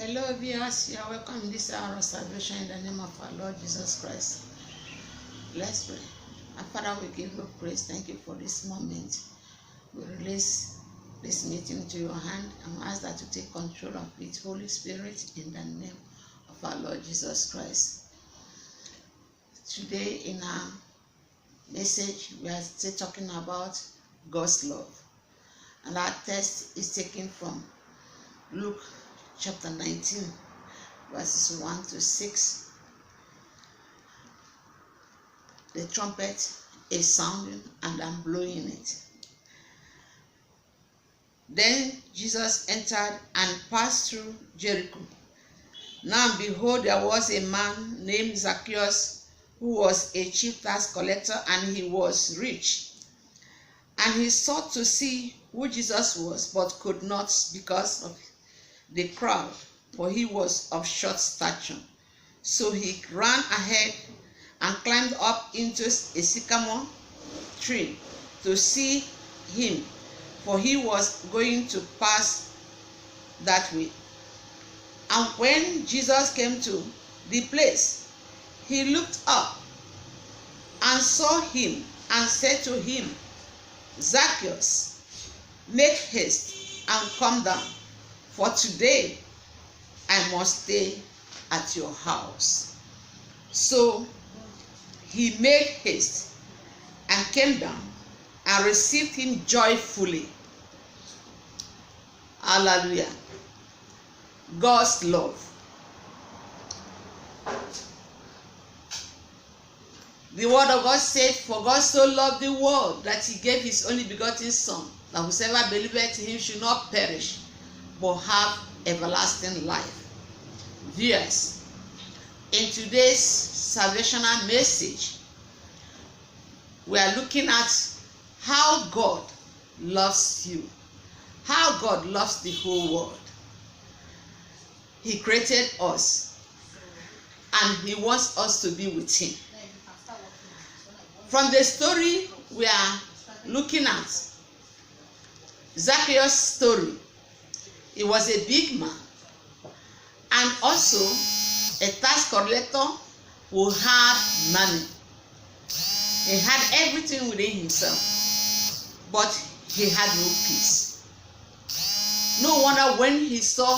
Hello viewers, you are welcome in this hour of salvation in the name of our Lord Jesus Christ. Let's pray. Our Father, we give you praise. Thank you for this moment. We release this meeting to your hand and ask that you take control of it, Holy Spirit, in the name of our Lord Jesus Christ. Today in our message, we are still talking about God's love. And our text is taken from Luke chapter 19, verses 1 to 6. The trumpet is sounding and I'm blowing it. Then Jesus entered and passed through Jericho. Now behold, there was a man named Zacchaeus, who was a chief tax collector, and he was rich. And he sought to see who Jesus was, but could not because of the crowd, for he was of short stature. So he ran ahead and climbed up into a sycamore tree to see him, for he was going to pass that way. And when Jesus came to the place, he looked up and saw him and said to him, Zacchaeus, make haste and come down, for today I must stay at your house. So he made haste and came down and received him joyfully. Hallelujah. God's love. The word of God said, for God so loved the world that he gave his only begotten Son, that whosoever believeth in him should not perish, but have everlasting life. Viewers, in today's salvational message, we are looking at how God loves you, how God loves the whole world. He created us, and he wants us to be with him. From the story we are looking at, Zacchaeus' story, he was a big man and also a tax collector who had money. He had everything within himself, but he had no peace. No wonder when he saw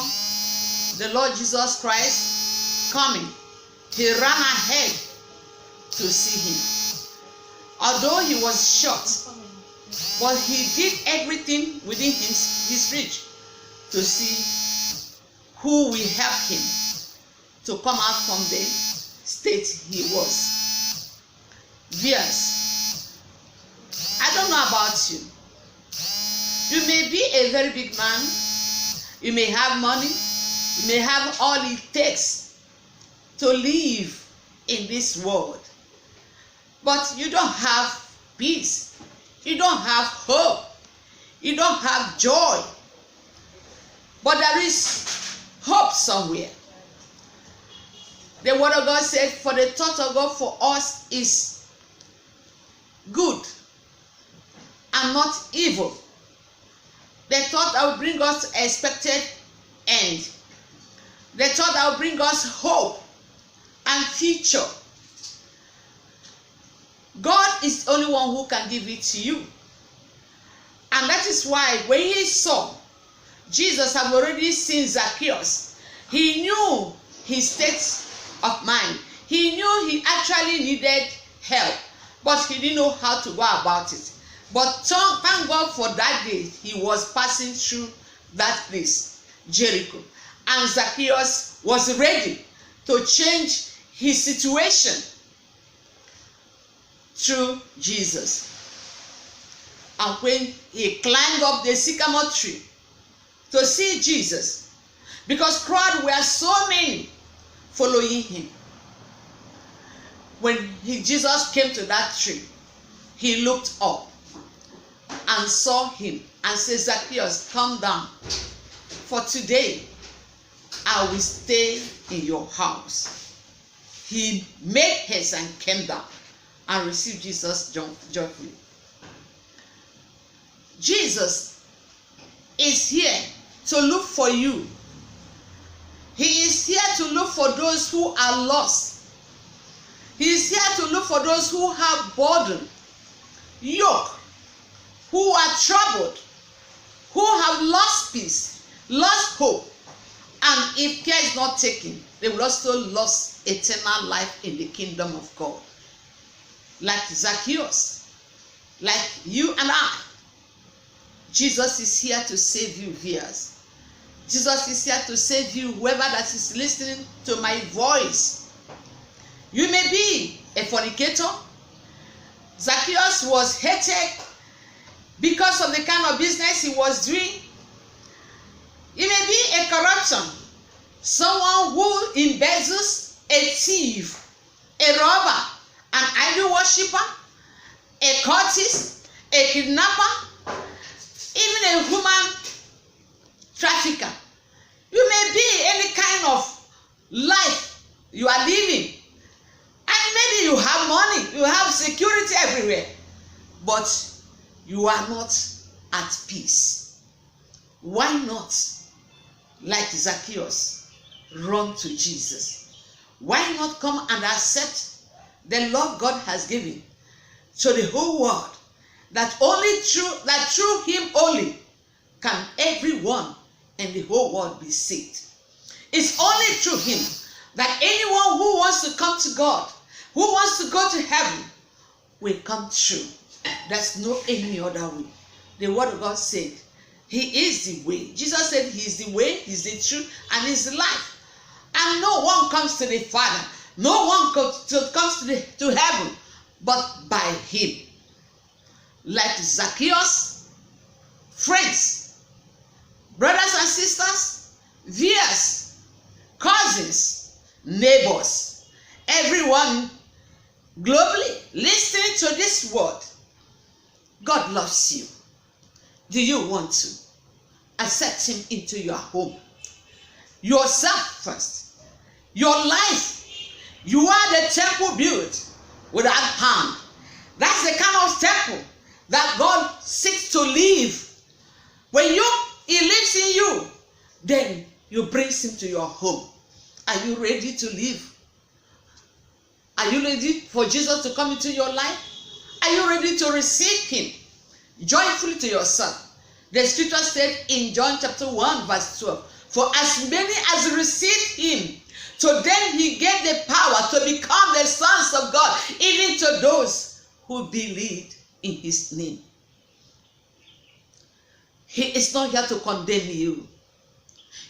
the Lord Jesus Christ coming, he ran ahead to see him. Although he was short, but he did everything within his reach to see who will help him to come out from the state he was. Viewers, I don't know about you. You may be a very big man. You may have money. You may have all it takes to live in this world. But you don't have peace. You don't have hope. You don't have joy. But there is hope somewhere. The word of God said, for the thought of God for us is good and not evil. The thought that will bring us to expected end. The thought that will bring us hope and future. God is the only one who can give it to you. And that is why when he saw Jesus had already seen Zacchaeus, he knew his state of mind. He knew he actually needed help, but he didn't know how to go about it. But thank God for that day, he was passing through that place, Jericho. And Zacchaeus was ready to change his situation through Jesus. And when he climbed up the sycamore tree to see Jesus, because crowd were so many following him, when Jesus came to that tree, he looked up and saw him and said, Zacchaeus, come down, for today I will stay in your house. He made haste and came down and received Jesus joyfully. Jesus is here to look for you. He to look for those who are lost. He is here to look for those who have burden, yoke, who are troubled, who have lost peace, lost hope. And if care is not taken, they will also lose eternal life in the kingdom of God. Like Zacchaeus, like you and I. Jesus is here to save you, viewers. Jesus is here to save you, whoever that is listening to my voice. You may be a fornicator. Zacchaeus was hated because of the kind of business he was doing. You may be a corruption, someone who embezzles, a thief, a robber, an idol worshiper, a cultist, a kidnapper, even a human trafficker. You may be any kind of life you are living. And maybe you have money, you have security everywhere, but you are not at peace. Why not, like Zacchaeus, run to Jesus? Why not come and accept the love God has given to the whole world, that through him only can everyone in the whole world be saved? It's only through him that anyone who wants to come to God, who wants to go to heaven, will come true. There's no any other way. The word of God said, he is the way. Jesus said he is the way, he is the truth, and he is the life. And no one comes to the Father, no one comes to heaven, but by him. Like Zacchaeus, friends, brothers and sisters, viewers, cousins, neighbors, everyone globally listening to this word, God loves you. Do you want to accept him into your home? Yourself first. Your life. You are the temple built without hand. That's the kind of temple that God seeks to live. When he lives in you, then you bring him to your home. Are you ready to live? Are you ready for Jesus to come into your life? Are you ready to receive him joyfully to yourself? The scripture said in John chapter 1 verse 12, for as many as received him, to them he gave the power to become the sons of God, even to those who believed in his name. He is not here to condemn you.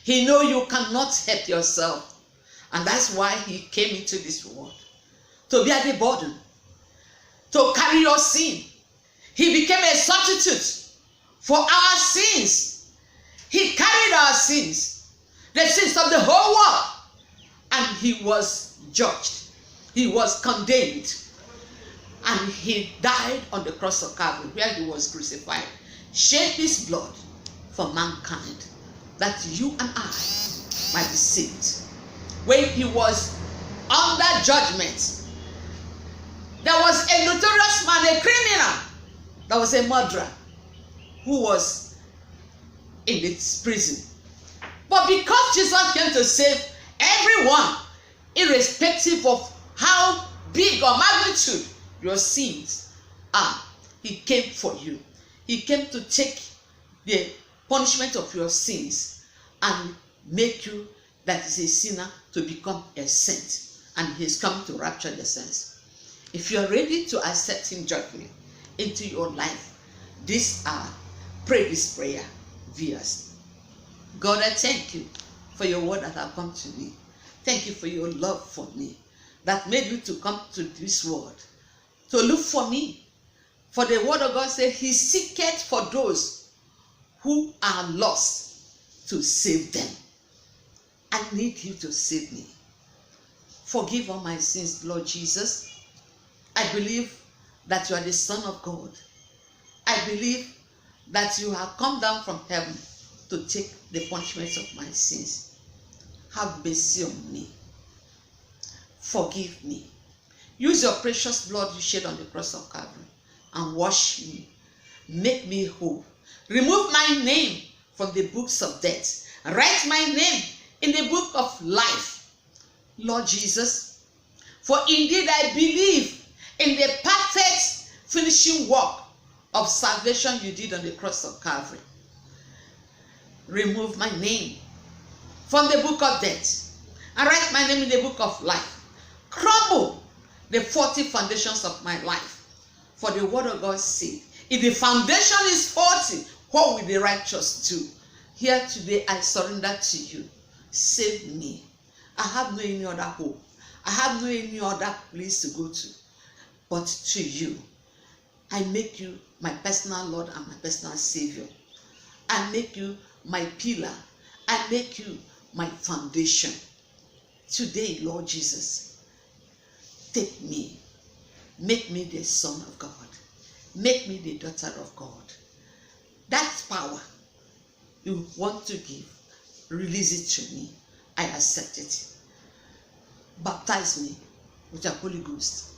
He knows you cannot help yourself. And that's why he came into this world. To bear the burden. To carry your sin. He became a substitute for our sins. He carried our sins. The sins of the whole world. And he was judged. He was condemned. And he died on the cross of Calvary, where he was crucified. Shed his blood for mankind, that you and I might be saved. When he was under judgment, there was a notorious man, a criminal, that was a murderer, who was in this prison. But because Jesus came to save everyone, irrespective of how big or magnitude your sins are, he came for you. He came to take the punishment of your sins and make you that is a sinner to become a saint. And he's come to rapture the saints. If you are ready to accept him joyfully into your life, these are pray this prayer, viewers. God, I thank you for your word that have come to me. Thank you for your love for me that made you to come to this world, to look for me. For the word of God said, he seeketh for those who are lost to save them. I need you to save me. Forgive all my sins, Lord Jesus. I believe that you are the Son of God. I believe that you have come down from heaven to take the punishment of my sins. Have mercy on me. Forgive me. Use your precious blood you shed on the cross of Calvary and wash me. Make me whole. Remove my name from the books of death. Write my name in the book of life. Lord Jesus, for indeed I believe in the perfect finishing work of salvation you did on the cross of Calvary. Remove my name from the book of death and write my name in the book of life. Crumble the faulty foundations of my life for the word of God said, if the foundation is faulty, what will the righteous do? Here today I surrender to you. Save me. I have no any other hope. I have no any other place to go to but to you. I make you my personal Lord and my personal Savior. I make you my pillar. I make you my foundation. Today, Lord Jesus, take me. Make me the son of God. Make me the daughter of God. That power you want to give, release it to me. I accept it. Baptize me with your Holy Ghost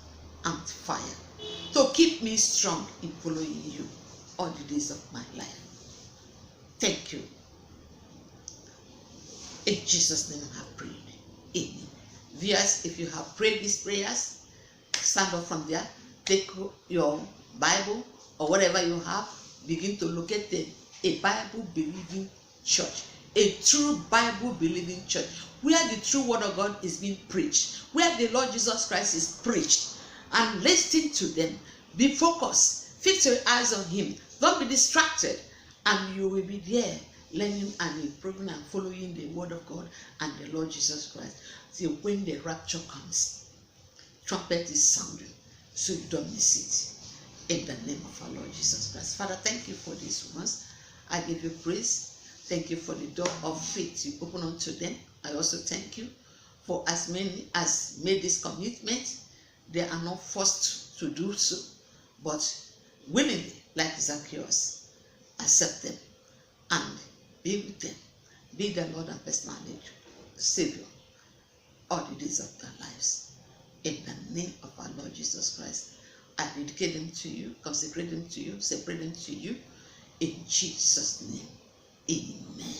and fire to keep me strong in following you all the days of my life. Thank you. In Jesus' name I have prayed. Amen. Viewers, if you have prayed these prayers, stand up from there, take your Bible or whatever you have, begin to locate a Bible-believing church, a true Bible-believing church, where the true word of God is being preached, where the Lord Jesus Christ is preached, and listen to them. Be focused. Fix your eyes on him. Don't be distracted, and you will be there learning and improving and following the word of God and the Lord Jesus Christ till when the rapture comes. Trumpet is sounding, so you don't miss it. In the name of our Lord Jesus Christ. Father, thank you for these ones. I give you praise. Thank you for the door of faith you open unto them. I also thank you for as many as made this commitment. They are not forced to do so, but willingly, like Zacchaeus, accept them and be with them. Be the Lord and personal Savior all the days of their lives. In the name of our Lord Jesus Christ, I dedicate them to you, consecrate them to you, separate them to you. In Jesus' name, amen.